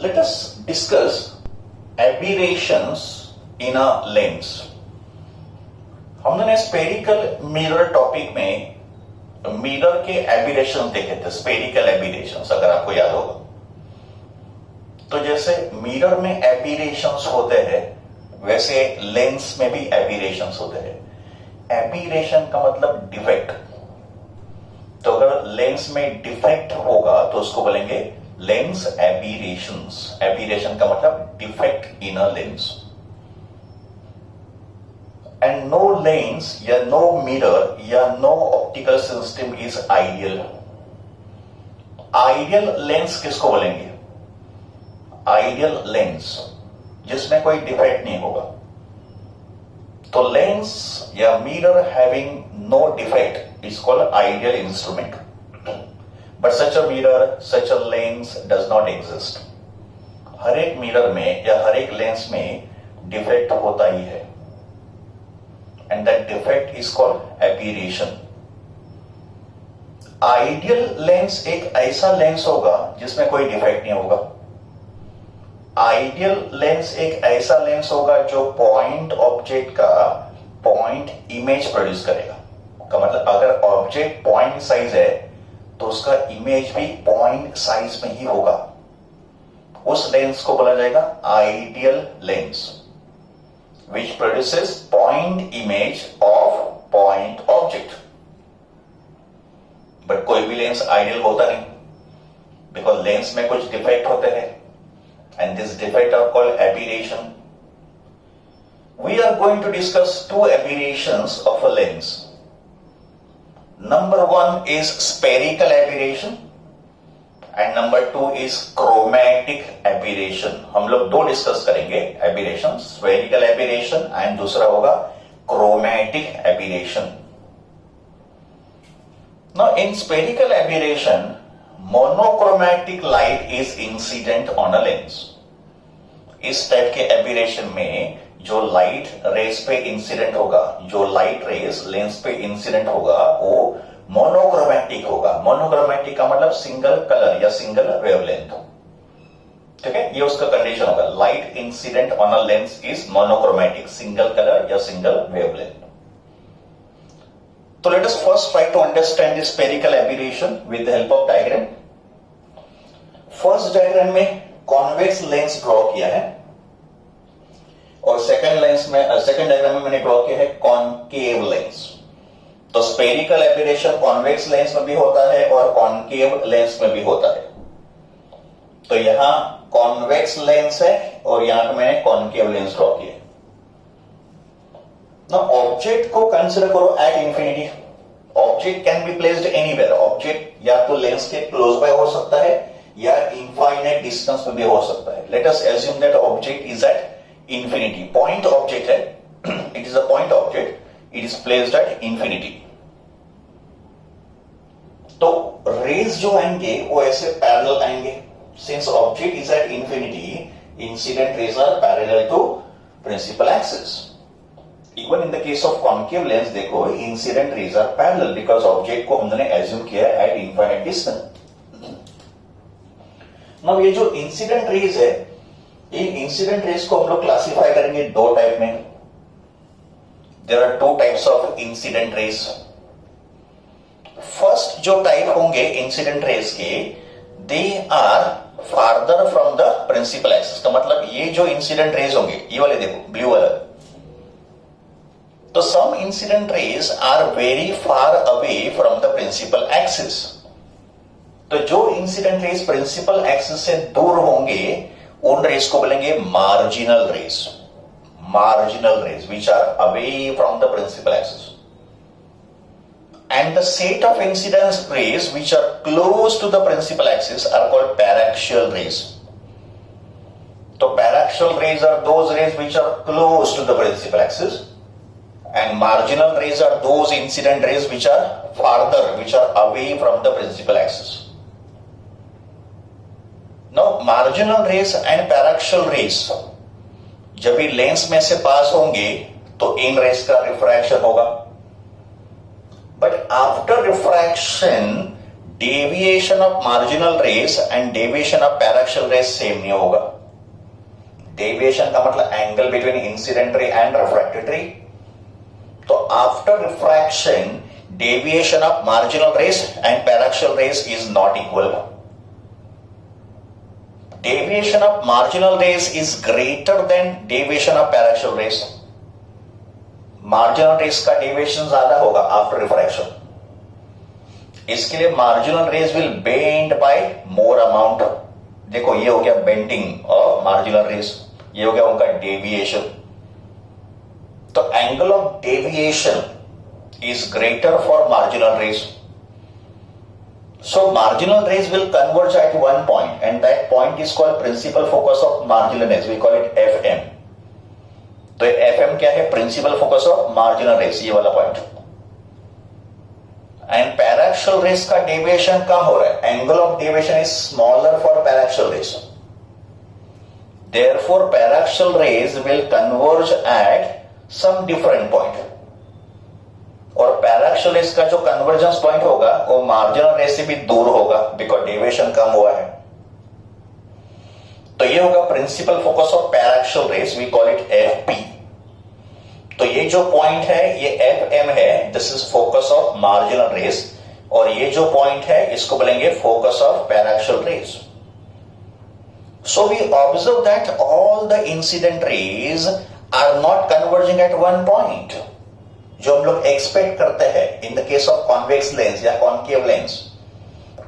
Let us discuss aberrations in a lens. हमने spherical mirror topic में mirror के aberration देखे थे, स्पेरिकल एबिरेशंस, अगर आपको याद होगा। तो जैसे मिरर में एबिरेशंस होते हैं वैसे लेंस में भी एबिरेशंस होते हैं। एबिरेशन का मतलब डिफेक्ट। तो अगर लेंस में डिफेक्ट होगा तो उसको बोलेंगे लेंस एबिरेशंस। एबिरेशन का मतलब defect in a lens. And no lens या नो मिरर या no optical system is ideal. Ideal lens किसको बोलेंगे? आइडियल लेंस जिसमें कोई डिफेक्ट नहीं होगा। तो लेंस या mirror having no defect is called ideal instrument, but such a mirror, such a lens does not exist. हर एक मिरर में या हर एक लेंस में डिफेक्ट होता ही है, and that defect is called aberration. Ideal lens एक ऐसा लेंस होगा जिसमें कोई डिफेक्ट नहीं होगा। आइडियल लेंस एक ऐसा लेंस होगा जो पॉइंट ऑब्जेक्ट का पॉइंट इमेज प्रोड्यूस करेगा। का मतलब अगर ऑब्जेक्ट पॉइंट साइज है तो उसका इमेज भी पॉइंट साइज में ही होगा। उस लेंस को बोला जाएगा ideal lens, which produces point image of point object. But कोई भी लेंस आइडियल होता नहीं, बिकॉज लेंस में कुछ डिफेक्ट होते हैं, and this defect are called aberration. We are going to discuss two aberrations of a lens. Number one is spherical aberration and number two is chromatic aberration. हम लोग दो discuss करेंगे aberration, spherical aberration and दूसरा होगा chromatic aberration. Now in spherical aberration, monochromatic light is incident on a lens. इस type के aberration में जो लाइट रेस पे इंसिडेंट होगा, जो लाइट रेस लेंस पे इंसिडेंट होगा, वो मोनोक्रोमैटिक होगा। मोनोक्रोमैटिक का मतलब सिंगल कलर या सिंगल वेवलेंथ। ठीक है, ये उसका कंडीशन होगा। Light incident on a lens is monochromatic, single colour या single wavelength. So let us first try to understand this spherical aberration with the help of diagram. First diagram में convex lens draw किया है और second diagram में मैंने draw किया है concave lens. तो spherical aberration convex lens में भी होता है और concave lens में भी होता है। तो यहां convex lens है और यहां पे मैंने concave lens ड्रॉ किया है। Now ऑब्जेक्ट को कंसिडर करो at infinity. Object can be placed anywhere. Object या तो लेंस के क्लोज बाय हो सकता है या इनफाइनाइट डिस्टेंस में भी हो सकता है। Let us assume that object is at infinity. Point object है, it is a point object, it is placed at infinity. तो रेज जो आएंगे वो ऐसे पैरेलल आएंगे। Since object is at infinity, incident rays are parallel to principal axis. Even in the case of concave lens देखो incident rays are parallel because object को हमने assume किया है at infinite distance. Now ये जो incident rays है, इन incident rays को हम लोग classify करेंगे दो टाइप में। There are two types of incident rays. First जो टाइप होंगे incident rays के, they are farther from the principal axis। का मतलब ये जो incident rays होंगे, ये वाले देखो ब्लू वाला, तो some incident rays are very far away from the principal axis. तो जो incident rays principal axis से दूर होंगे उन rays को बोलेंगे marginal rays. Marginal rays which are away from the principal axis. And the set of incident rays which are close to the principal axis are called paraxial rays. तो paraxial rays are those rays which are close to the principal axis. And marginal rays are those incident rays which are farther, which are away from the principal axis. Now, marginal rays and paraxial rays जब भी lens में से पास होंगे तो इन rays का refraction होगा, but after refraction deviation of marginal rays and deviation of paraxial rays same नहीं होगा. डेविएशन का मतलब angle between incident ray and refracted ray. तो after refraction deviation of marginal rays and paraxial rays is not equal. Deviation of marginal rays is greater than deviation of paraxial rays. Marginal rays का deviation ज्यादा होगा after refraction. इसके लिए marginal rays will bend by more amount. देखो ये हो गया bending of marginal rays, ये हो गया उनका डेविएशन. तो angle of deviation is greater for marginal rays. So marginal rays will converge at one point and that point is called principal focus of marginal rays. We call it FM. तो FM क्या है? Principal focus of marginal rays, ये वाला पॉइंट. And paraxial rays का deviation कम हो रहा है. Angle of deviation is smaller for paraxial rays. Therefore, paraxial rays will converge at some different point. और पैराक्सियल रेस का जो कन्वर्जेंस पॉइंट होगा वो मार्जिनल रेस से भी दूर होगा बिकॉज डेविएशन कम हुआ है. तो ये होगा principal focus of paraxial rays. We call it FP. तो ये जो पॉइंट है ये एफएम है. This is focus of marginal rays. और ये जो पॉइंट है इसको बोलेंगे focus of paraxial rays. So we observe that all the incident rays are not converging at one point. जो हम लोग एक्सपेक्ट करते हैं in the case of convex lens या concave lens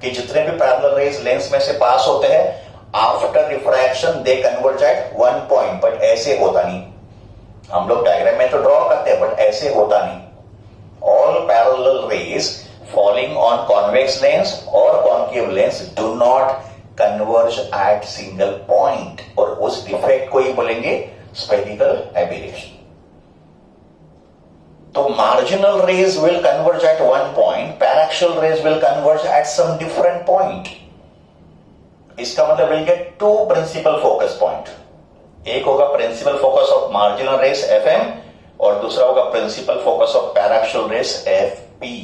कि जितने भी पैरेलल रेज लेंस में से पास होते हैं after refraction they converge at one point. But ऐसे होता नहीं. हम लोग डायग्राम में तो ड्रॉ करते हैं बट ऐसे होता नहीं. All parallel rays falling on convex lens और concave lens do not converge at single point. और उस डिफेक्ट को ही बोलेंगे स्पेरिकल एबिरेशन. तो marginal rays will converge at one point, paraxial rays will converge at some different point. इसका मतलब will get to principal focus point. एक होगा principal focus of marginal rays FM और दूसरा होगा principal focus of paraxial rays FP.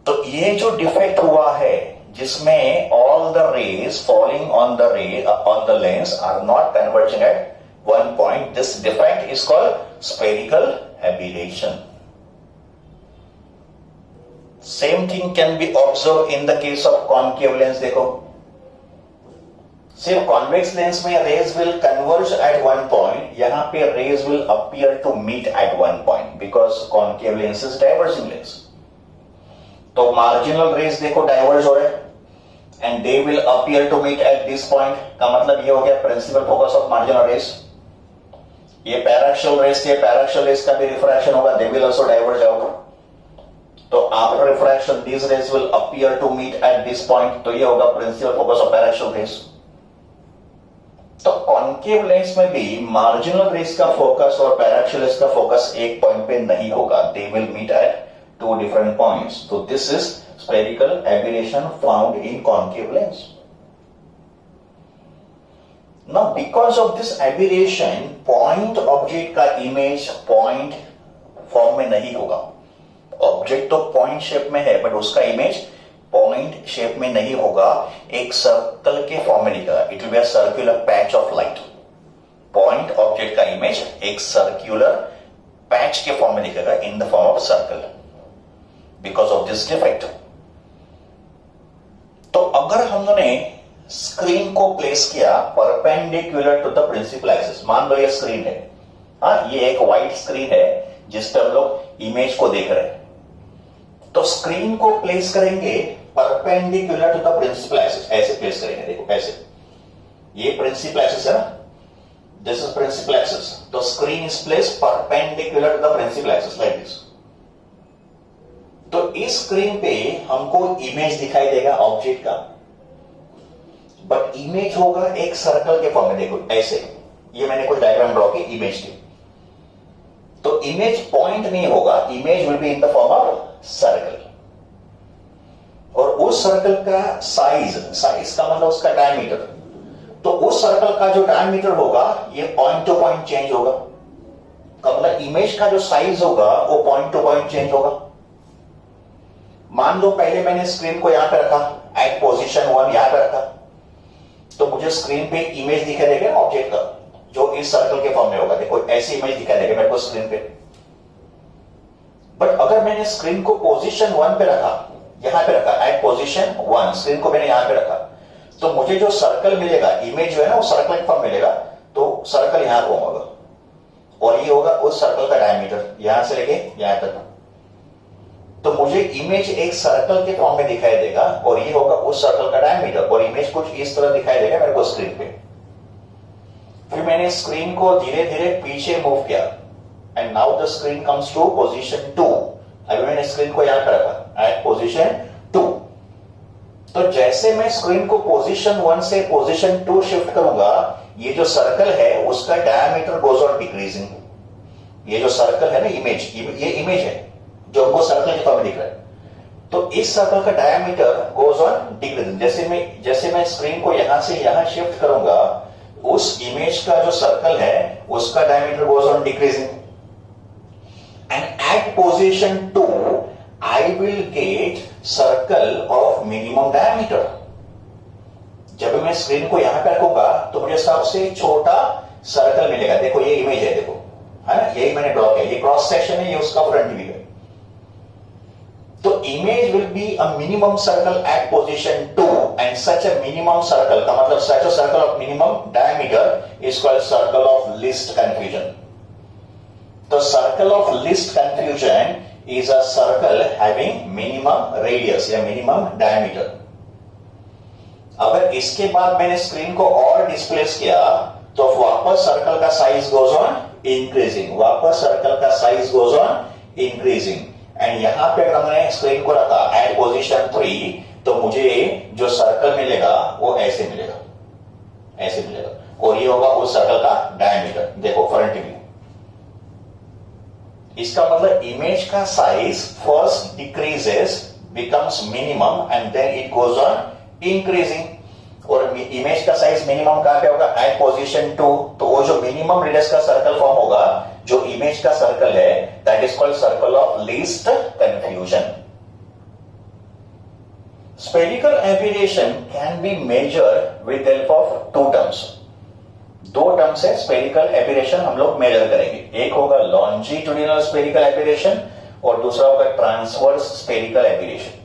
तो ये जो डिफेक्ट हुआ है जिसमें all the rays falling on the lens are not converging at one point, this defect is called spherical aberration. Same thing can be observe in the case of concave lens. देखो सिर्फ convex lens में rays will converge at one point. यहां पे rays will appear to meet at one point because concave lens is diverging lens. तो marginal rays देखो diverge हो रहे हैं and they will appear to meet at this point. का मतलब ये हो गया principal focus of marginal rays. ये पैराक्सियल रेज थे, पैराक्सियल रेज का भी रिफ्रैक्शन होगा, they will also diverge out. तो after refraction this rays will appear to meet at this point. तो ये होगा principal focus of paraxial rays. तो कॉन्केव लेंस में भी मार्जिनल रेज का फोकस और पैराक्सियल रेज का फोकस एक पॉइंट पे नहीं होगा. They will meet at two different points. So this is spherical aberration found in concave lens. Now because of this aberration, point object का image point form में नहीं होगा. Object तो point shape में है but उसका image point shape में नहीं होगा. एक circle के form में दिखेगा. It will be a circular patch of light. Point object का image एक circular patch के form में दिखेगा in the form of circle. Because of this defect. तो अगर हमने स्क्रीन को प्लेस किया perpendicular to the principal axis, मान लो ये स्क्रीन है, ये एक वाइट स्क्रीन है जिस पर हम लोग इमेज को देख रहे हैं. तो स्क्रीन को प्लेस करेंगे perpendicular to the principal axis. ऐसे प्लेस करेंगे. देखो ऐसे, ये प्रिंसिपल एक्सिस है ना, दिस इज प्रिंसिपल एक्सिस. तो screen is place perpendicular to the principal axis like this. तो इस स्क्रीन पे हमको इमेज दिखाई देगा ऑब्जेक्ट का, बट इमेज होगा एक सर्कल के फॉर्म में. देखो ऐसे, ये मैंने कोई डायग्राम ड्रॉ की इमेज की. तो इमेज पॉइंट नहीं होगा, image will be in the form of circle. और उस सर्कल का साइज का मतलब उसका डायमीटर. तो उस सर्कल का जो डायमीटर होगा ये पॉइंट टू पॉइंट चेंज होगा. मतलब इमेज का जो साइज होगा वो पॉइंट टू पॉइंट चेंज होगा. मान लो पहले मैंने स्क्रीन को यहां पे रखा, एट पोजीशन 1 यहां पे रखा, तो मुझे स्क्रीन पे इमेज दिखाई देगा ऑब्जेक्ट का, जो इस सर्कल के फॉर्म में होगा। देखो ऐसी इमेज दिखाई देगा मेरे को स्क्रीन पे। बट अगर मैंने स्क्रीन को पोजीशन 1 पे रखा, यहां पे रखा, एट पोजीशन 1 स्क्रीन को मैंने यहां पे रखा, तो मुझे जो सर्कल मिलेगा, इमेज जो है ना वो सर्कल फॉर्म मिलेगा। तो सर्कल यहां फॉर्म होगा और ये होगा उस सर्कल का डायमीटर, यहां से लेके यहां तक। तो मुझे इमेज एक सर्कल के फॉर्म में दिखाई देगा और ये होगा उस सर्कल का डायमीटर, और इमेज कुछ इस तरह दिखाई देगा मेरे को स्क्रीन पे। फिर मैंने स्क्रीन को धीरे धीरे पीछे मूव किया and now the screen comes to position 2। अभी मैंने स्क्रीन को यहां पर रखा एट पोजीशन 2। तो जैसे मैं स्क्रीन को पोजीशन 1 से पोजीशन 2 शिफ्ट करूंगा, ये जो सर्कल है उसका डायमीटर गोज ऑन डिक्रीजिंग। ये जो सर्कल है ना इमेज, ये इमेज है जो हमको सर्कल के फॉर्म में दिख रहा है। तो इस सर्कल का डायमीटर गोज ऑन डिक्रीजिंग। जैसे मैं स्क्रीन को यहां से यहां शिफ्ट करूंगा, उस इमेज का जो सर्कल है उसका diameter goes on decreasing. And at position 2 I will get circle of minimum diameter. जब मैं स्क्रीन को यहां पे रखूंगा तो मुझे सबसे छोटा सर्कल मिलेगा। देखो ये इमेज है, देखो है ना, यही मैंने ड्रॉ किया, ये क्रॉस सेक्शन है, ये उसका फ्रंट व्यू है। तो image will be a minimum circle at position 2 and such a minimum circle का मतलब such a circle of minimum diameter is called circle of least confusion. तो circle of least confusion is a circle having minimum radius या minimum diameter. अगर इसके बाद मैंने screen को और डिस्प्लेस किया तो वापस सर्कल का साइज गोज ऑन इंक्रीजिंग, वापस सर्कल का size goes on increasing. And यहां पे अगर हमने स्क्रीन को रखा एट पोजीशन 3, तो मुझे जो सर्कल मिलेगा वो ऐसे मिलेगा, ऐसे मिलेगा, और ये होगा उस सर्कल का डायमीटर। देखो फ्रंट व्यू। इसका मतलब इमेज का size first decreases, becomes minimum and then it goes on increasing. और इमेज का साइज मिनिमम कहां पे होगा? At position 2। तो वो जो मिनिमम रेडियस का सर्कल फॉर्म होगा, जो इमेज का सर्कल है, that is called circle of least confusion. Spherical aberration can be measured with help of two terms. दो टर्म से स्फेरिकल एबेरेशन हम लोग मेजर करेंगे। एक होगा लॉन्जिट्यूडिनल स्फेरिकल एबेरेशन और दूसरा होगा transverse spherical aberration.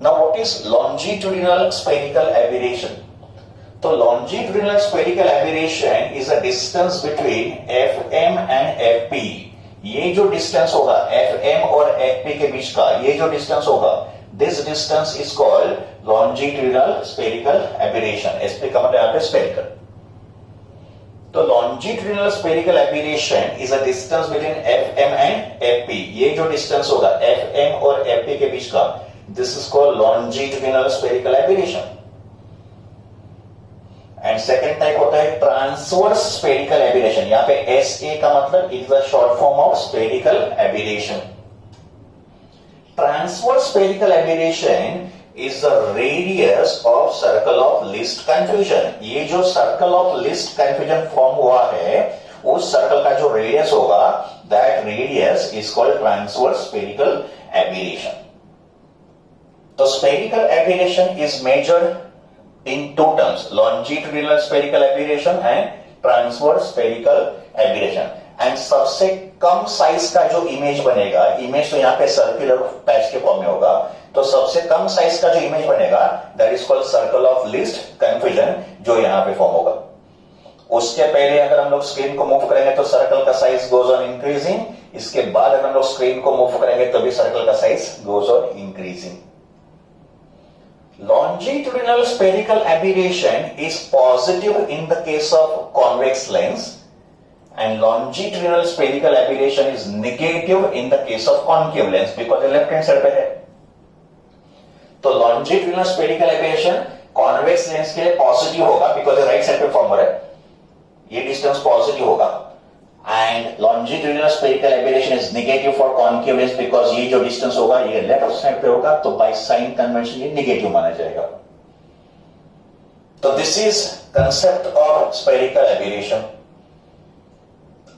Now what is longitudinal spherical aberration? तो longitudinal spherical aberration is a distance between Fm and Fp। ये जो डिस्टेंस होगा Fm और Fp के बीच का, ये जो डिस्टेंस होगा, this distance is called longitudinal spherical aberration। Sp का मतलब यहाँ पे spherical। तो longitudinal spherical aberration is a distance between Fm and Fp। ये जो डिस्टेंस होगा Fm और Fp के बीच का, this is called longitudinal spherical aberration। And second type होता है ट्रांसवर्स स्फेरिकल एबेरेशन। यहां पे SA का मतलब it is a short form of spherical aberration. Transverse spherical aberration is the radius of circle of least confusion. ये जो circle of least confusion form हुआ है, उस सर्कल का जो रेडियस होगा, that radius is called transverse spherical aberration. तो spherical aberration is measured in two terms, longitudinal spherical aberration and transverse spherical aberration। And सबसे कम साइज का जो इमेज बनेगा, इमेज तो यहाँ पे सर्कुलर पैच के फॉर्म में होगा, तो सबसे कम साइज का जो इमेज बनेगा, that is called circle of least confusion, जो यहाँ पे फॉर्म होगा। उसके पहले अगर हम लोग स्क्रीन को मूव करेंगे तो सर्कल का साइज गोज ऑन इंक्रीजिंग। इसके बाद अगर हम लोग स्क्रीन को मूव करेंगे तो भी सर्कल का size goes on increasing. Longitudinal spherical aberration is positive in the case of convex lens and longitudinal spherical aberration is negative in the case of concave lens, because left hand side पे है। तो longitudinal spherical aberration convex lens के लिए positive होगा, because right side पे form हो रहा है, ये डिस्टेंस पॉजिटिव होगा। And longitudinal spherical aberration is negative for concave lens, because ये जो डिस्टेंस होगा ये लेफ्ट साइड पे होगा, तो बाय साइन कन्वेंशन ये नेगेटिव माना जाएगा। तो this is concept of spherical aberration.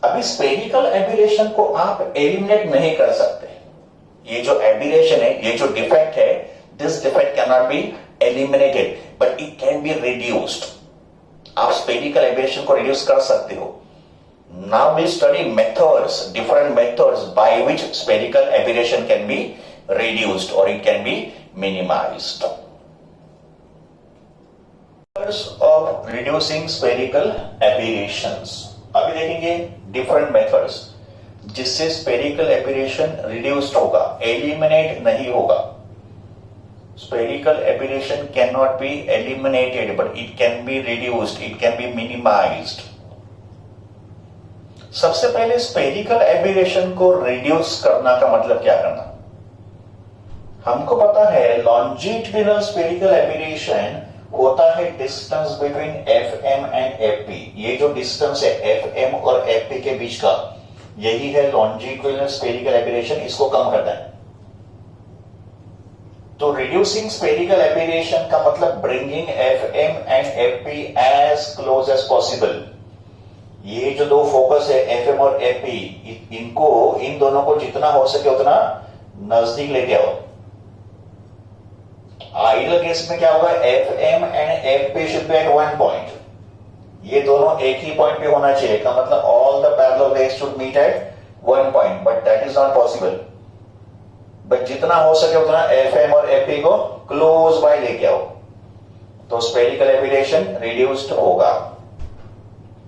अभी स्फेरिकल एबेरेशन को आप एलिमिनेट नहीं कर सकते, ये जो एबिरेशन है, ये जो डिफेक्ट है, this defect can not be eliminated but it can be reduced. आप स्पेरिकल एबिरेशन को रिड्यूस कर सकते हो। Now we study methods, different methods by which spherical aberration can be reduced or it can be minimized. Methods of reducing spherical aberrations. अभी देखेंगे different methods जिससे spherical aberration reduced होगा, eliminate नहीं होगा। Spherical aberration cannot be eliminated but it can be reduced, it can be minimized. सबसे पहले spherical aberration को reduce करना का मतलब क्या करना? हमको पता है लॉन्जिट्यूडिनल स्फेरिकल एबिरेशन होता है distance between FM and FP। ये जो डिस्टेंस है FM और FP के बीच का, यही है लॉन्जिट्यूडिनल स्फेरिकल एबिरेशन, इसको कम करता है। तो रिड्यूसिंग स्फेरिकल एबिरेशन का मतलब bringing FM and FP as close as possible. ये जो दो फोकस है FM और FP, इनको, इन दोनों को जितना हो सके उतना नजदीक लेके आओ। आइडियल केस में क्या होगा, FM and FP should be at one point. ये दोनों एक ही पॉइंट पे होना चाहिए, का मतलब all the parallel rays should meet at one point, but that is not possible. But जितना हो सके उतना FM और FP को क्लोज बाय लेके आओ, तो स्फेरिकल एबिरेशन रिड्यूस्ड होगा।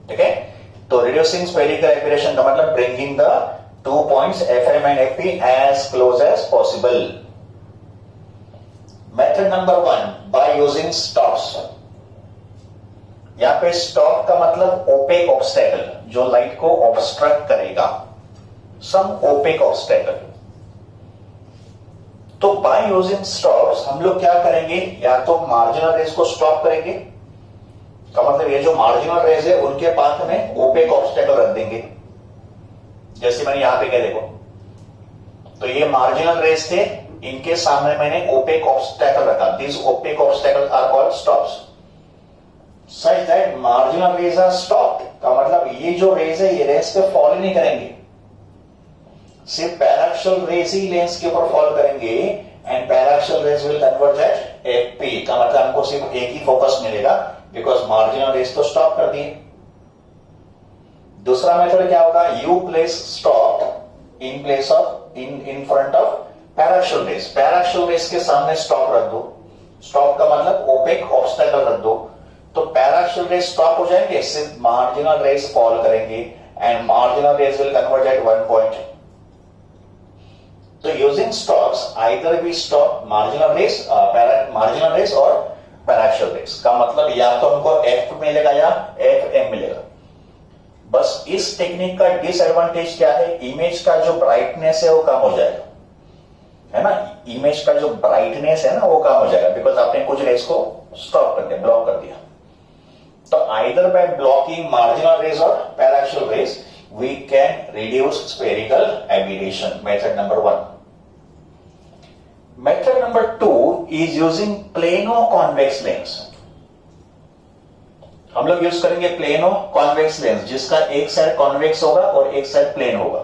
ठीक है, तो रिड्यूसिंग स्फेरिकल एबिरेशन का मतलब bringing the two points FM and FP as close as possible. Method number 1, by using stops. यहां पे स्टॉप का मतलब ओपेक ऑब्स्टेकल, जो लाइट को ऑब्स्ट्रक्ट करेगा, सम ओपेक ऑब्स्टेकल। तो बाय यूजिंग स्टॉप्स हम लोग क्या करेंगे, या तो मार्जिनल रेज को स्टॉप करेंगे, का मतलब ये जो मार्जिनल रेज है उनके पाथ में ओपेक ऑब्स्टेकल रख देंगे। जैसे मैंने यहां पे क्या देखो, तो ये मार्जिनल रेज थे, इनके सामने मैंने ओपेक ऑब्स्टेकल रखा। This opaque obstacle are called stops such that marginal rays are stopped. का मतलब ये जो रेज है ये रेज पे फॉल नहीं करेंगे, सिर्फ पैराक्सियल रेज ही लेंस के ऊपर फॉल करेंगे and paraxial rays will converge at FP। का मतलब हमको सिर्फ एक ही फोकस मिलेगा बिकॉज मार्जिनल रेज तो स्टॉप कर दिए। दूसरा मेथड क्या होगा, you place stop in place of in front of paraxial rays. Paraxial rays के सामने स्टॉप रख दो। स्टॉप का मतलब ओपेक ऑब्स्टेकल रख दो, तो पैराक्सियल रेज स्टॉप हो जाएंगे, सिर्फ मार्जिनल रेज फॉल करेंगे and marginal rays will converge at one point. तो using stops either we stop marginal rays और पैराक्सियल रेज। का मतलब या तो हमको F मिलेगा या FM मिलेगा। बस इस टेक्निक का डिसएडवांटेज क्या है, इमेज का जो ब्राइटनेस है वो कम हो जाएगा, है ना। इमेज का जो ब्राइटनेस है ना वो कम हो जाएगा, बिकॉज आपने कुछ रेज को स्टॉप कर दिया, ब्लॉक कर दिया। तो either by blocking marginal rays और paraxial rays we can reduce spherical aberration. Method number 1। Method number 2 is using plano convex lens. हम लोग यूज करेंगे प्लेनो कॉन्वेक्स लेंस, जिसका एक साइड कॉन्वेक्स होगा और एक साइड प्लेन होगा।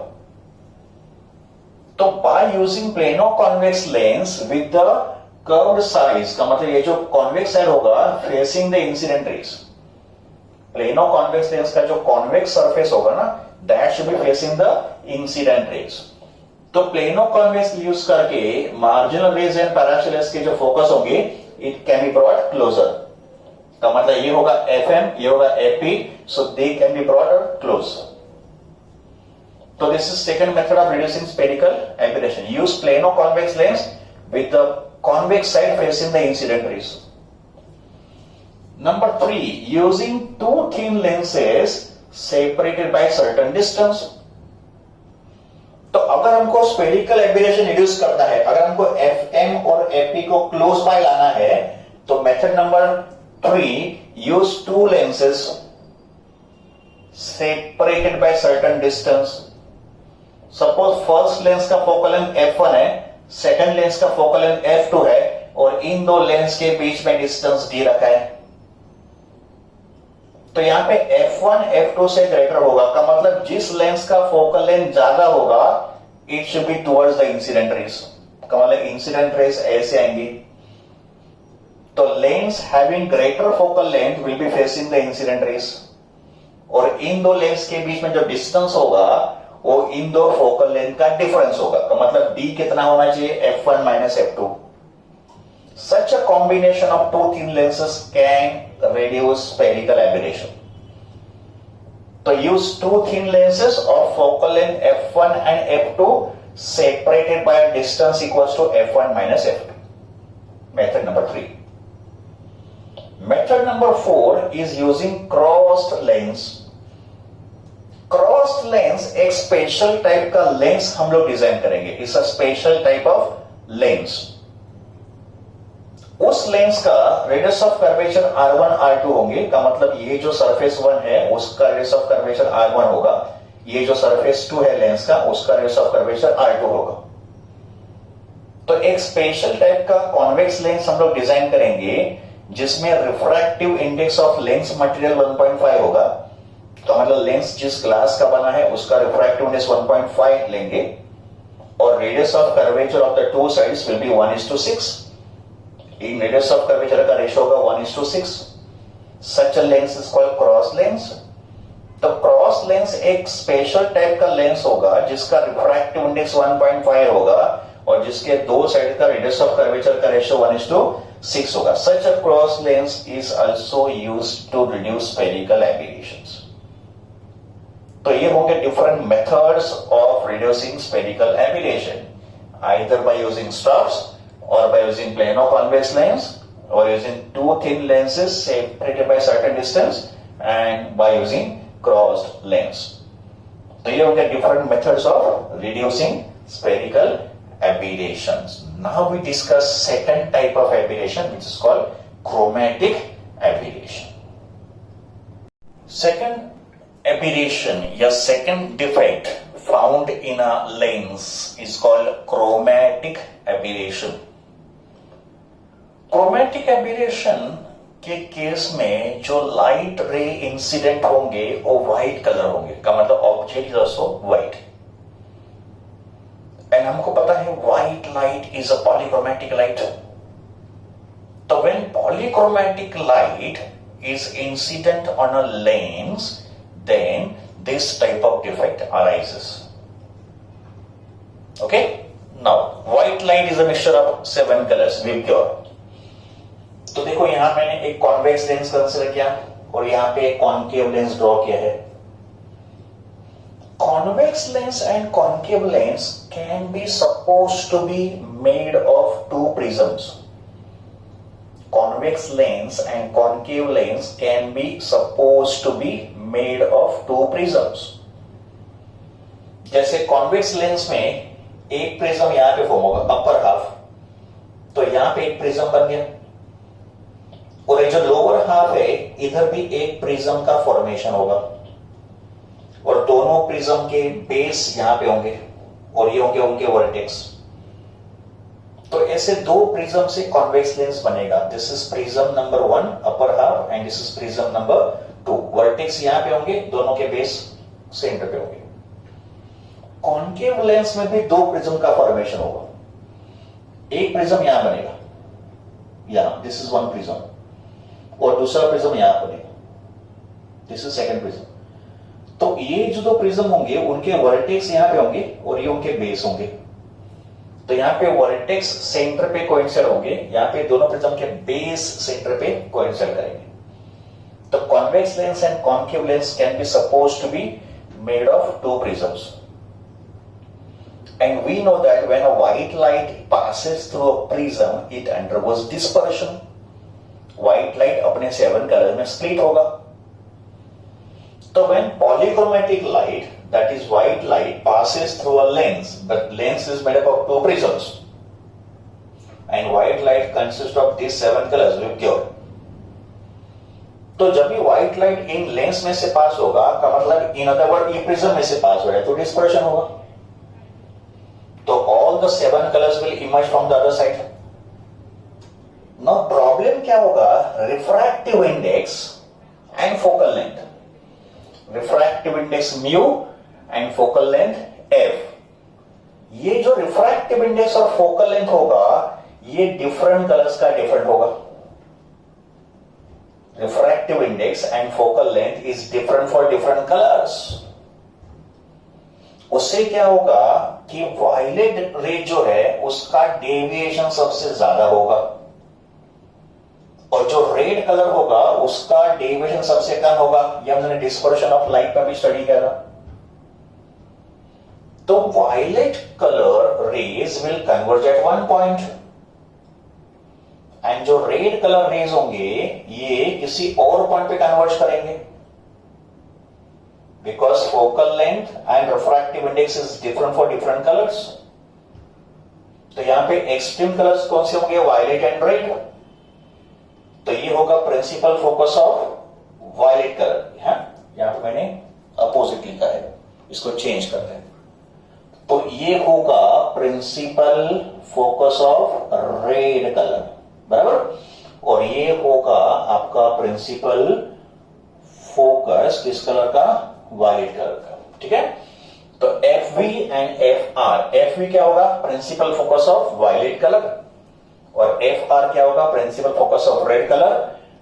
तो by using plano convex lens with the curved size, का मतलब ये जो कॉन्वेक्स साइड होगा facing the incident rays. Plano convex lens का जो कॉन्वेक्स सरफेस होगा ना, that should be facing the incident rays. तो प्लेनो कॉन्वेक्स यूज करके marginal rays and paraxial rays के जो फोकस होंगे it can be brought closer. का मतलब ये होगा FM, ये होगा FP, so they can be brought closer. So this is second method of reducing spherical aberration. Use plano convex lens with the convex side facing the incident rays. Number 3, using two thin lenses separated by certain distance. तो अगर हमको spherical aberration reduce करना है, अगर हमको FM और FP को close by लाना है, तो method number 3, use two lenses separated by certain distance. Suppose first lens का फोकल लेंथ F1 है, सेकंड लेंस का फोकल लेंथ F2 है, और इन दो लेंस के बीच में डिस्टेंस D रखा है। तो यहां पे F1 F2 से ग्रेटर होगा, का मतलब जिस लेंस का फोकल लेंथ ज्यादा होगा it should be towards the incident rays. का मतलब इंसिडेंट रेस ऐसे आएंगी, तो lens having greater focal length will be facing the incident rays, और इन दो लेंस के बीच में जो डिस्टेंस होगा वो इन दो फोकल लेंथ का डिफरेंस होगा। तो मतलब d कितना होना चाहिए, f1 minus f2। Such a combination of two thin lenses can reduce spherical aberration. So use two thin lenses of focal length f1 and f2 separated by a distance equals to f1 minus f2. Method number 3. Method number 4 is using crossed lens. Crossed lens एक special type का lens हम लोग design करेंगे। It's a special type of lens. उस lens का radius of curvature R1 R2 होंगे। का मतलब ये जो सरफेस 1 है उसका रेडियस ऑफ कर्वेचर R1 होगा, ये जो सरफेस 2 है लेंस का उसका रेडियस ऑफ कर्वेचर R2 होगा। तो एक स्पेशल टाइप का कॉन्वेक्स लेंस हम लोग डिजाइन करेंगे जिसमें refractive index of lens material 1.5 होगा। तो मतलब लेंस जिस ग्लास का बना है उसका रिफ्रैक्टिव इंडेक्स 1.5 लेंगे, और radius of curvature of the two sides will be 1:6। इन रेडियस ऑफ कर्वेचर का रेशियो होगा 1:6। Such a lens is called cross lens. तो क्रॉस लेंस एक स्पेशल टाइप का लेंस होगा जिसका रिफ्रैक्टिव इंडेक्स 1.5 होगा और जिसके दो साइड का रेडियस ऑफ कर्वेचर का रेशियो 1:6 होगा। Such a cross lens is also used to reduce spherical aberrations. तो ये होंगे different methods of reducing spherical aberration, either by using stops or by using plano convex lens, or using two thin lenses separated by certain distance, and by using crossed lens. So you get different methods of reducing spherical aberrations. Now we discuss second type of aberration, which is called chromatic aberration. Second aberration या second defect found in a lens is called chromatic aberration. Chromatic aberration के case में जो light ray incident होंगे वो white colour होंगे। का मतलब object is also white, and हमको पता है white light is a polychromatic light. तो when polychromatic light is incident on a lens, then this type of defect arises. Okay, now white light is a mixture of 7 colours with pure. तो देखो यहां मैंने एक convex lens consider किया और यहां पे एक कॉन्केव लेंस ड्रॉ किया है। Convex lens and concave lens can be supposed to be made of two prisms. Convex lens and concave lens can be supposed to be made of two prisms. जैसे convex lens में एक prism यहां पे form होगा upper half, तो यहां पे एक प्रिज्म बन गया, और ये जो लोअर हाफ है इधर भी एक प्रिज्म का फॉर्मेशन होगा, और दोनों प्रिज्म के बेस यहां पे होंगे और ये होंगे उनके वर्टेक्स। तो ऐसे दो प्रिज्म से कॉन्वेक्स लेंस बनेगा। This is prism number 1 upper half and this is prism number 2। Vertex यहां पे होंगे, दोनों के बेस सेंटर पे होंगे। कॉन्केव लेंस में भी दो प्रिज्म का फॉर्मेशन होगा। एक प्रिज्म यहां बनेगा, यहां, दिस इज वन प्रिज्म, और दूसरा प्रिज्म यहां बनेगा, दिस इज सेकंड प्रिज्म। तो ये जो दो प्रिज्म होंगे उनके वर्टेक्स यहां पे होंगे और ये उनके बेस होंगे। तो यहां पे वर्टेक्स सेंटर पे कोइंसाइड होंगे, यहां पे दोनों प्रिज्म के बेस सेंटर पे कोइंसाइड करेंगे। तो convex lens and concave lens can be supposed to be made of two prisms. And we know that when a white light passes through a prism, it undergoes dispersion. White light अपने 7 colour में split होगा। तो when polychromatic light, that is white light, passes through a lens, but lens is made up of two prisms, and white light consists of these 7 colors with pure. तो जब भी white light in lens में से पास होगा, का मतलब in other word ये prism में से पास हो रहा है तो डिस्पर्शन होगा। तो all the 7 colors will emerge from the other side. Now problem क्या होगा? Refractive index and focal length. Refractive index mu and focal length f. ये जो रिफ्रैक्टिव इंडेक्स और फोकल लेंथ होगा ये डिफरेंट कलर्स का डिफरेंट होगा. Refractive index and focal length is different for different colours. उससे क्या होगा कि वायलेट रे जो है उसका डेविएशन सबसे ज्यादा होगा और जो रेड कलर होगा उसका डेविएशन सबसे कम होगा. ये हमने डिस्पर्शन ऑफ लाइट में भी स्टडी किया था. तो violet colour rays will converge at one point and जो रेड कलर रेज होंगे ये किसी और पॉइंट पे कन्वर्ज करेंगे because focal length and refractive index is different for different colours. तो यहां पे एक्सट्रीम कलर्स कौन से होंगे? Violet and red. तो ये होगा principal focus of violet colour. यहां पे मैंने अपोजिट लिखा है, इसको चेंज करते हैं. तो ये होगा principal focus of red colour, बराबर. और ये होगा आपका प्रिंसिपल फोकस किस कलर का? वायलेट कलर का. ठीक है. तो F V and F R. F V क्या होगा? Principal focus of violet colour और एफ आर क्या होगा? Principal focus of red colour.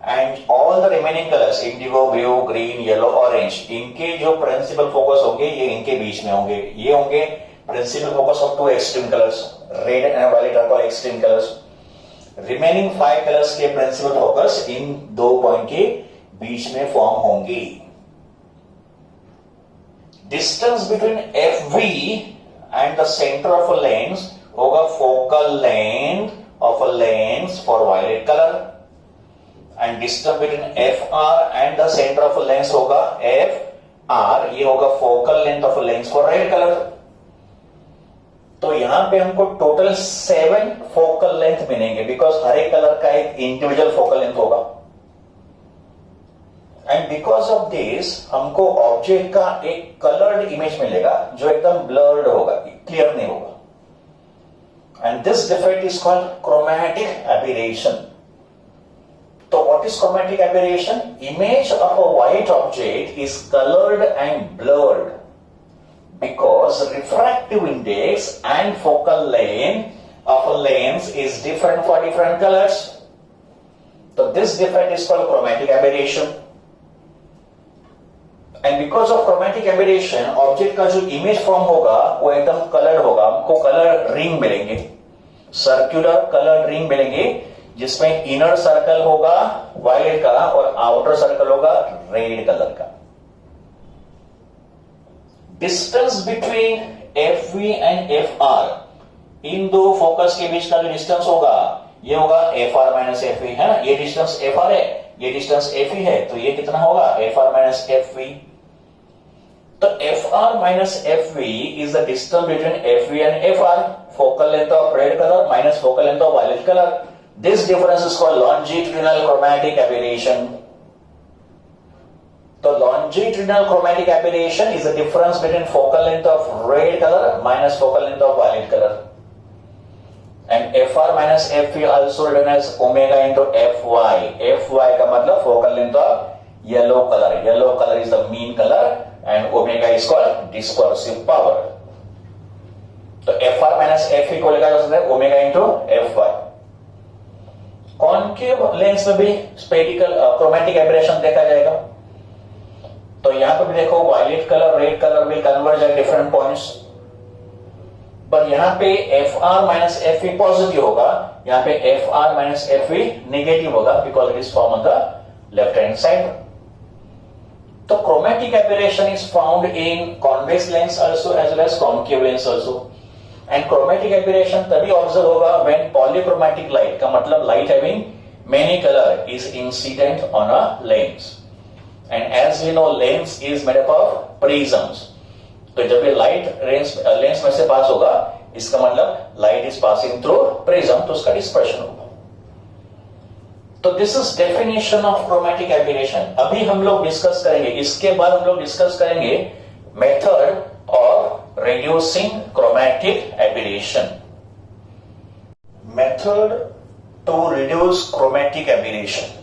And all the remaining colours indigo, blue, green, yellow, orange, इनके जो प्रिंसिपल फोकस होंगे ये इनके बीच में होंगे. ये होंगे principal focus of two extreme colours. Red and violet are called extreme colours. Remaining 5 colours के प्रिंसिपल फोकस इन दो पॉइंट के बीच में फॉर्म होंगे. Distance between F V and the centre of a lens होगा focal length of a lens for violet colour and distance between F R and the centre of a lens होगा F R. ये होगा focal length of a lens for red colour. तो यहां पे हमको total 7 focal length मिलेंगे because हर एक colour का एक इंडिविजुअल फोकल लेंथ होगा. एंड बिकॉज ऑफ दिस हमको ऑब्जेक्ट का एक कलर्ड इमेज मिलेगा जो एकदम ब्लर्ड होगा, क्लियर नहीं होगा. And this defect is called chromatic aberration. तो what is chromatic aberration? Image of a white object is coloured and blurred because refractive index and focal length of a lens is different for different colors. So this defect is called chromatic aberration. And because of chromatic aberration, object का जो image form होगा वो एकदम colored होगा. हमको color ring मिलेंगे, circular colored ring मिलेंगे जिसमें inner circle होगा violet का और outer circle होगा red color का. Distance between F V and F R, इन दो फोकस के बीच का जो डिस्टेंस होगा ये होगा F R minus F V, है ना. ये डिस्टेंस एफ आर है, ये डिस्टेंस एफ वी है, तो ये कितना होगा? F R minus F V. तो F R minus F V is the distance between F V and F R. Focal length of red colour minus focal length of violet colour. This difference is called longitudinal chromatic aberration. So longitudinal chromatic aberration is the difference between focal length of red color minus focal length of violet color. And Fr minus Fv also known as omega into Fy. Fy का मतलब focal length of yellow color. Yellow color is the mean color and omega is called dispersive power. तो Fr minus Fv को लिखा जा सकता है omega into Fy. Concave lens में भी स्पेरिकल क्रोमैटिक एबरेशन देखा जाएगा. तो यहां पर भी देखो violet colour red colour will converge at different points. पर यहां पे F R minus F V positive होगा, यहां पे F R minus F V negative होगा because it is form on the left hand side. तो chromatic aberration is found in convex lens also as well as concave lens also. And chromatic aberration तभी observe होगा when polychromatic light का मतलब light having many colour is incident on a lens. And as we know, lens is made up of prisms. तो जब ये light lens में से पास होगा इसका मतलब light is passing through prism, तो उसका डिस्पर्शन होगा. तो this is definition of chromatic aberration. अभी हम लोग डिस्कस करेंगे, इसके बाद हम लोग डिस्कस करेंगे method of reducing chromatic aberration. Method to reduce chromatic aberration.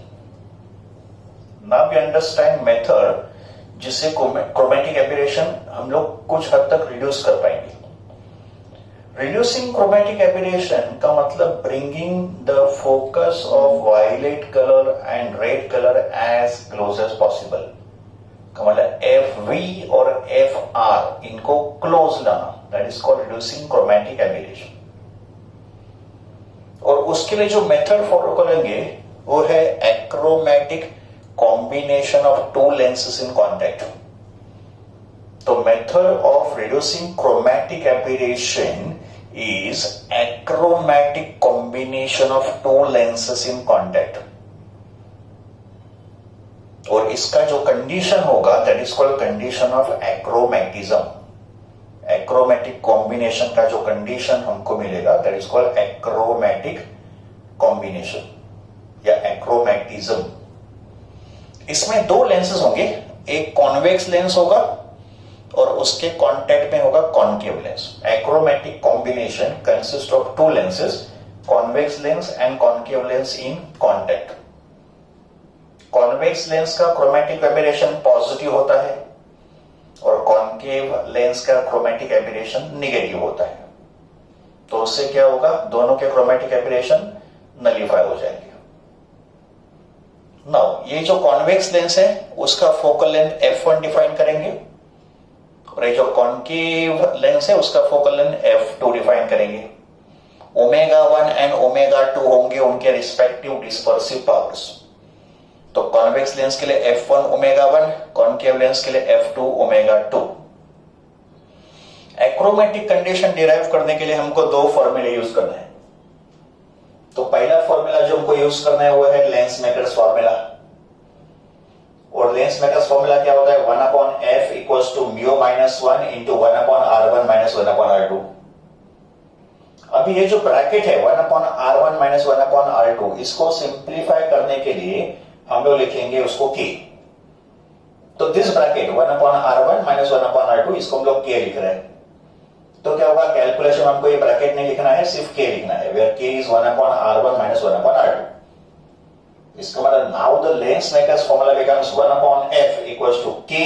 Now we understand method जिससे क्रोमैटिक एबेरेशन हम लोग कुछ हद तक रिड्यूस कर पाएंगे. रिड्यूसिंग क्रोमैटिक एब्रेशन का मतलब bringing the focus of violet colour and red colour as close as possible. का मतलब FV और FR इनको क्लोज लाना, that is called reducing chromatic aberration. और उसके लिए जो मेथड फॉलो करेंगे वो है achromatic combination of two lenses in contact. तो method of reducing chromatic aberration is achromatic combination of two lenses in contact। और इसका जो कंडीशन होगा that is called condition of achromatism. Achromatic combination का जो कंडीशन हमको मिलेगा that is called achromatic combination या एक्रोमैटिज्म। इसमें दो लेंसेज होंगे, एक कॉन्वेक्स लेंस होगा और उसके कांटेक्ट में होगा concave lens. Achromatic combination consist of two lenses, convex lens and concave lens in contact. Convex lens का क्रोमैटिक एब्रेशन पॉजिटिव होता है और कॉन्केव लेंस का क्रोमैटिक एब्रेशन नेगेटिव होता है। तो उससे क्या होगा, दोनों के क्रोमैटिक एब्रेशन नलीफाई हो जाएंगे। नाउ ये जो कॉन्वेक्स लेंस है उसका फोकल लेंथ f1 डिफाइन करेंगे और ये जो कॉन्केव लेंस है उसका फोकल लेंथ f2 डिफाइन करेंगे। ओमेगा 1 एंड ओमेगा 2 होंगे उनके रिस्पेक्टिव डिस्पर्सिव पावर्स। तो कॉन्वेक्स लेंस के लिए f1 ओमेगा 1, कॉन्केव लेंस के लिए f2 omega 2। Achromatic condition derive करने के लिए हमको दो फॉर्मूले यूज करना है। तो पहला फॉर्मूला जो हमको यूज करना है वो है लेंस मेकर्स फॉर्मूला। और लेंस मेकर्स फॉर्मूला क्या होता है, 1/f equals to mu minus 1 into 1/r1 minus 1/r2। अभी ये जो ब्रैकेट है 1/r1 माइनस 1/r2, इसको सिंप्लीफाई करने के लिए हम लोग लिखेंगे उसको k। तो this bracket 1/r1 minus 1/r2 इसको हम लोग k लिख रहे हैं। तो क्या होगा, कैलकुलेशन हमको ये ब्रैकेट नहीं लिखना है, सिर्फ k लिखना है, where k is 1/r1 minus 1/r2। इसका मतलब now the lens makers formula becomes 1/f equals to k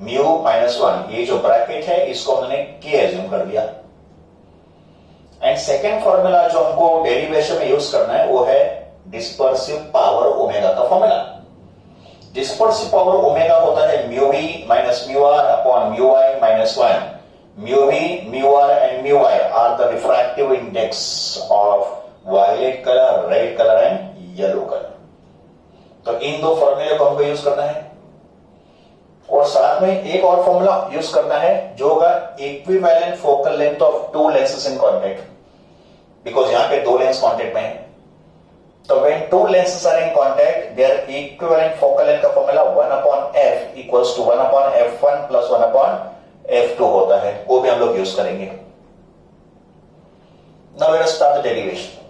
mu minus 1। ये जो ब्रैकेट है इसको हमने k एज्यूम कर दिया। एंड सेकेंड फॉर्मूला जो हमको डेरिवेशन में यूज करना है वो है डिस्पर्सिव पावर ओमेगा का फॉर्मूला। डिस्पर्सिव पावर ओमेगा होता है mu V minus mu R upon mu I minus 1। Mu V, mu R and mu I are the refractive index of violet color, red color and yellow color। तो इन दो फॉर्मूले को हमको use करना है और साथ में एक और फॉर्मूला यूज करना है जो होगा equivalent focal length of two lenses in contact, because यहां पे दो लेंस कॉन्टैक्ट में है। तो when two lenses are in contact their equivalent focal length का formula 1/f equals to 1/f1 plus 1/f2 होता है, वो भी हम लोग यूज करेंगे। Now let us start the derivation.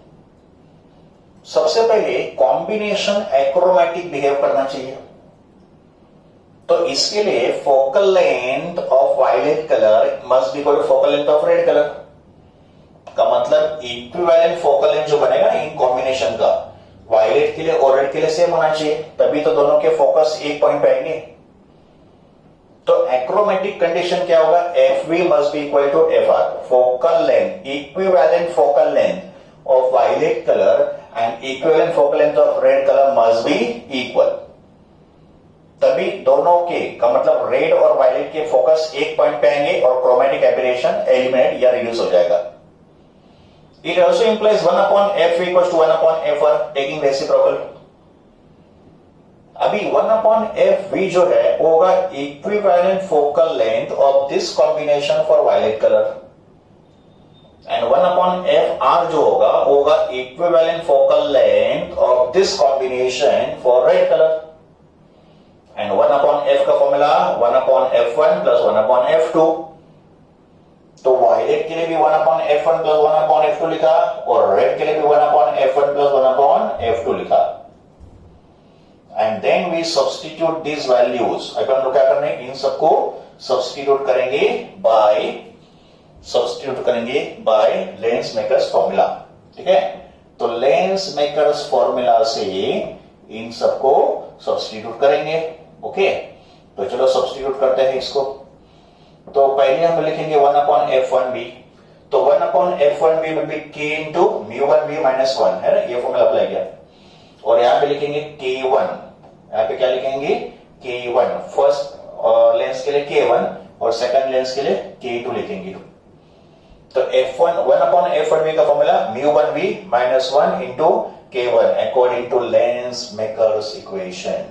सबसे पहले कॉम्बिनेशन एक्रोमैटिक बिहेव करना चाहिए। तो इसके लिए focal length of violet colour must be equal to focal length of red colour. का मतलब इक्विवेलेंट फोकल लेंथ जो बनेगा ना इन कॉम्बिनेशन का, वायलेट के लिए और रेड के लिए सेम होना चाहिए, तभी तो दोनों के फोकस एक पॉइंट पे आएंगे। तो एक्रोमैटिक कंडीशन क्या होगा, FV must be equal to FR, focal length, equivalent focal length of violet color and equivalent focal length of red color must be equal। तभी दोनों के का मतलब रेड और वायलेट के फोकस एक पॉइंट पे आएंगे और क्रोमैटिक एब्रेशन एलिमिनेट या रिड्यूस हो जाएगा। It also implies 1/f equals to 1/fr taking reciprocal। अभी 1/fv जो है वो होगा equivalent focal length of this combination for violet colour and 1/fr जो होगा वो होगा equivalent focal length of this combination for red colour and 1/f का फॉर्मूला 1/f1 प्लस 1/f2। तो वायलेट के लिए भी 1/f1 प्लस 1/f2 लिखा और रेड के लिए भी 1/f1 प्लस 1/f2 लिखा। And then we substitute this values. अपन लोग क्या करने, इन सबको सब्स्टिट्यूट करेंगे बाय लेंस मेकर्स फॉर्मूला। ठीक है, तो लेंस मेकर्स फॉर्मूला से इन सबको सब्स्टिट्यूट करेंगे। ओके, तो चलो सब्स्टिट्यूट करते हैं इसको। तो पहले हम लिखेंगे 1/f1b। तो 1/f1v will be k into μ1v minus 1 है ना, ये फॉर्मूला अप्लाई किया। और यहां पे लिखेंगे k1, यहां पे क्या लिखेंगे k1, फर्स्ट लेंस के लिए k1 और सेकंड लेंस के लिए k2 लिखेंगे। तो f1 1/f1v का formula μ1v minus 1 into k1 according to lens makers equation,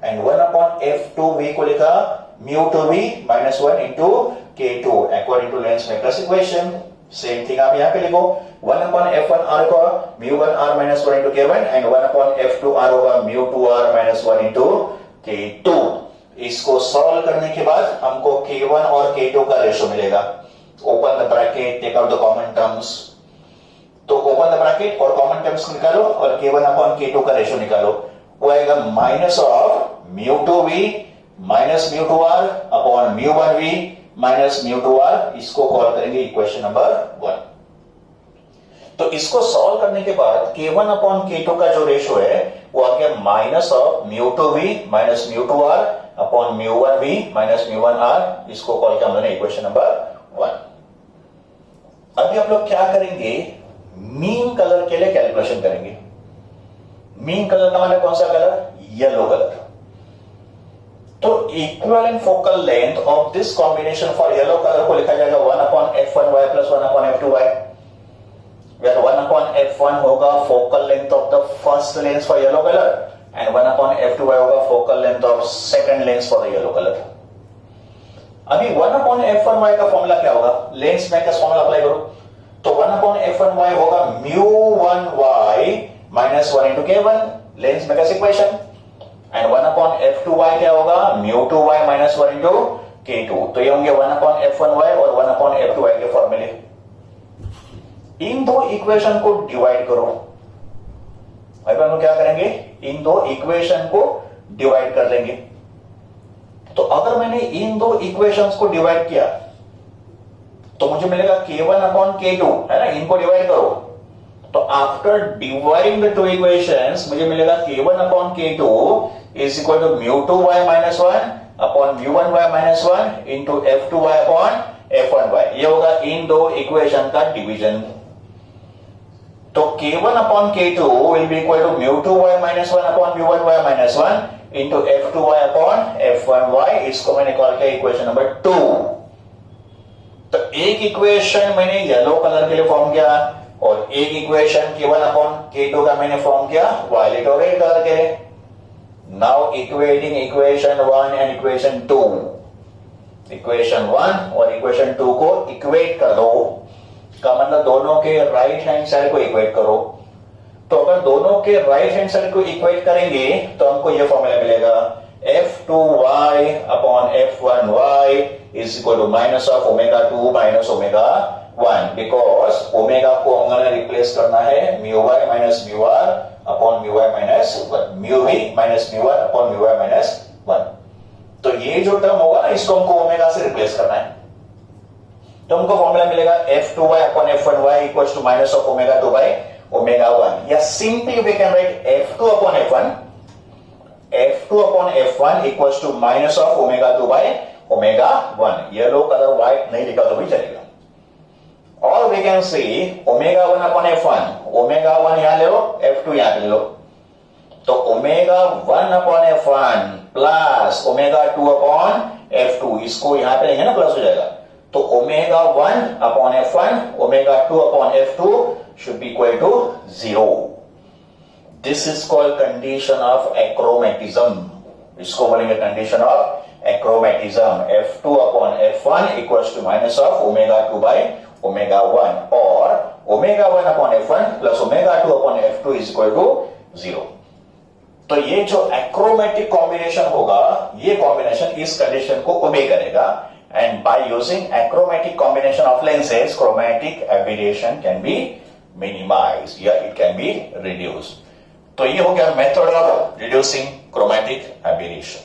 and 1/f2v को लिखा μ2v minus 1 into k2 according to lens makers equation. Same thing आप यहां पे लिखो 1/f1r को μ1r minus 1 into k1 and 1/f2r होगा μ2r minus 1 into k2। इसको solve करने के बाद हमको k1 और k2 का रेशो मिलेगा। Open the bracket, take out the common terms. तो ओपन द ब्रैकेट और कॉमन टर्म्स निकालो और k1/k2 का रेशो निकालो। वो आएगा minus of μ2v minus μ2r upon μ1v minus μ2r। इसको कॉल करेंगे इक्वेशन नंबर 1। तो इसको सॉल्व करने के बाद k1/k2 का जो रेशो है वो आ गया minus of μ2v minus μ2r upon μ1v minus μ1r। इसको कॉल किया हमने इक्वेशन नंबर 1। अभी आप लोग क्या करेंगे, मीन कलर के लिए कैलकुलेशन करेंगे। मीन कलर का मतलब कौन सा कलर, येलो कलर। तो equivalent focal length of this combination for yellow colour को लिखा जाएगा 1/f1y plus 1/f2y, where 1/f1 होगा focal length of the first lens for yellow colour and 1/f2y होगा focal length of second lens for the yellow colour. अभी 1/f1y का formula क्या होगा, lens makers formula apply करो। तो 1/f1y होगा μ1y minus 1 into k1 lens makers equation, and 1/f2y क्या होगा μ2y माइनस 1 इंटू k2। तो ये होंगे 1/f1y और 1/f2y के फॉर्मूले। इन दो इक्वेशन को डिवाइड करो। अभी हम लोग क्या करेंगे, इन दो इक्वेशन को डिवाइड कर लेंगे। तो अगर मैंने इन दो इक्वेशंस को डिवाइड किया तो मुझे मिलेगा k1/k2 है ना, इनको डिवाइड करो। तो after dividing the two equations मुझे मिलेगा k1/k2 is equal to μ2y minus 1 upon μ1y minus 1 into f2y upon f1y। ये होगा इन दो इक्वेशन का डिवीजन। तो k1/k2 will be equal to μ2y minus 1 upon μ1y minus 1 into f2y upon f1y। इसको मैंने call किया इक्वेशन नंबर 2। तो एक इक्वेशन मैंने येलो कलर के लिए फॉर्म किया और एक इक्वेशन k1/k2 का मैंने फॉर्म किया वायलेट और रेड कलर के लिए। Now equating equation 1 and equation 2, equation 1 और इक्वेशन 2 को इक्वेट कर दो, का मतलब दोनों के राइट हैंड साइड को इक्वेट करो। तो अगर दोनों के राइट हैंड साइड को इक्वेट करेंगे तो हमको यह फॉर्मूला मिलेगा f2y upon f1y is equal to minus of ω2 minus ω1, because omega को हमने रिप्लेस करना है μy minus μr upon μy minus 1, μv minus μr upon μy minus 1। तो ये जो टर्म होगा ना, इसको हमको ओमेगा से रिप्लेस करना है। तो हमको फॉर्मूला मिलेगा f2y upon f1y equals to minus of ω2 by ω1, या simply we can write f2 upon f1 equals to minus of ω2 by ω1। Yellow colour white नहीं लिखा तो भी चलेगा। और we can see ω1 upon f1, ω1 यहां ले लो, f2 यहां ले लो। तो ω1 upon f1 plus ω2 upon f2, इसको यहां पे लेंगे ना, प्लस हो जाएगा। तो ω1 upon f1 ω2 upon f2 should be equal to 0. This is called condition of achromatism. इसको बोलेंगे condition of achromatism. f2 upon f1 equals to minus of ω2 by ω1, और ω1 upon f1 plus ω2 upon f2 is equal to 0. तो ये जो achromatic combination होगा, ये combination इस condition को obey करेगा, and by using achromatic combination of lenses, chromatic aberration can be minimized, या it can be reduced. तो ये हो गया method of reducing chromatic aberration.